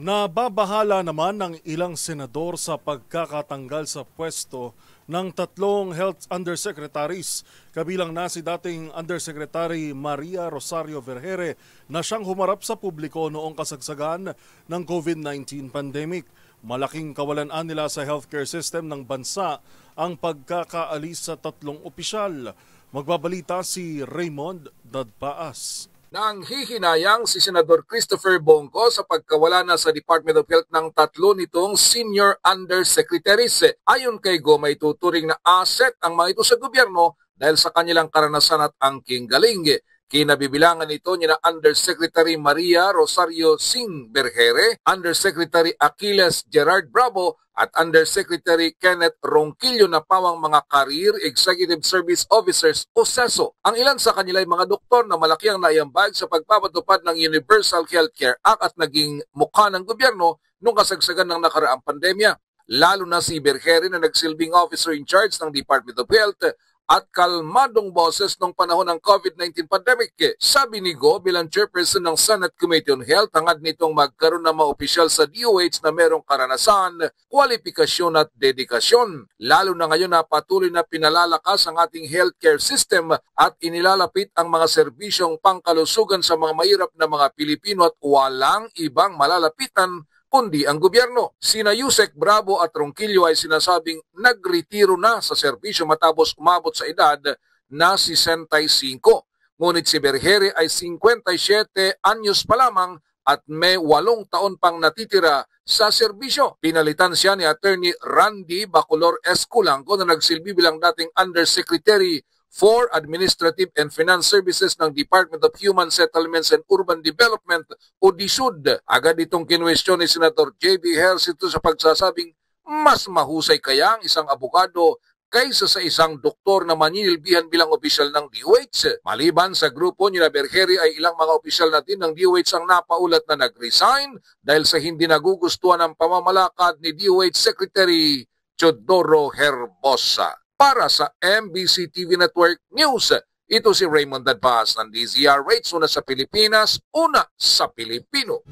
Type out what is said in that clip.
Nababahala naman ng ilang senador sa pagkakatanggal sa pwesto ng tatlong health undersecretaries, kabilang na si dating Undersecretary Maria Rosario Vergere na siyang humarap sa publiko noong kasagsagan ng COVID-19 pandemic. Malaking kawalan nila sa healthcare system ng bansa ang pagkakaalis sa tatlong opisyal. Magbabalita si Raymond Dadpaas. Nanghihinayang si Senador Christopher Bongo sa pagkawala na sa Department of Health ng tatlo nitong senior undersecretaries. Ayon kay Go, may tuturing na asset ang mga ito sa gobyerno dahil sa kanilang karanasan at angking galing. Kinabibilangan ito ni na Undersecretary Maria Rosario Singh Vergere, Undersecretary Achilles Gerard Bravo at Undersecretary Kenneth Ronquillo na pawang mga Career Executive Service Officers o SESO. Ang ilan sa kanila ay mga doktor na malaki ang naiambag sa pagpapatupad ng Universal Healthcare Act at naging mukha ng gobyerno nung kasagsagan ng nakaraang pandemya. Lalo na si Vergere na nagsilbing officer in charge ng Department of Health at kalmadong boses nung panahon ng COVID-19 pandemic. Sabi ni Go bilang chairperson ng Senate Committee on Health, hangad nitong magkaroon ng mga opisyal sa DOH na merong karanasan, kwalifikasyon at dedikasyon. Lalo na ngayon na patuloy na pinalalakas ang ating healthcare system at inilalapit ang mga serbisyong pangkalusugan sa mga mahirap na mga Pilipino at walang ibang malalapitan kundi ang gobyerno. Sina Yusek Bravo at Ronquillo ay sinasabing nagretiro na sa serbisyo matapos umabot sa edad na 65. Ngunit si Vergere ay 57 anyos pa lamang at may 8 taon pang natitira sa serbisyo. Pinalitan siya ni Attorney Randy Bacolor Esculanco na nagsilbi bilang dating Undersecretary for Administrative and Finance Services ng Department of Human Settlements and Urban Development o DSUD. Agad itong kinwestiyon ni Senator J.B. Ejercito sa pagsasabing mas mahusay kaya ang isang abogado kaysa sa isang doktor na maninilbihan bilang opisyal ng DOH. Maliban sa grupo ni Vergere ay ilang mga opisyal natin ng DOH ang napaulat na nag-resign dahil sa hindi nagugustuhan ng pamamalakad ni DOH Secretary Teodoro Herbosa. Para sa MBC TV Network News, ito si Raymond Dadpaas ng DZRH, una sa Pilipinas, una sa Pilipino.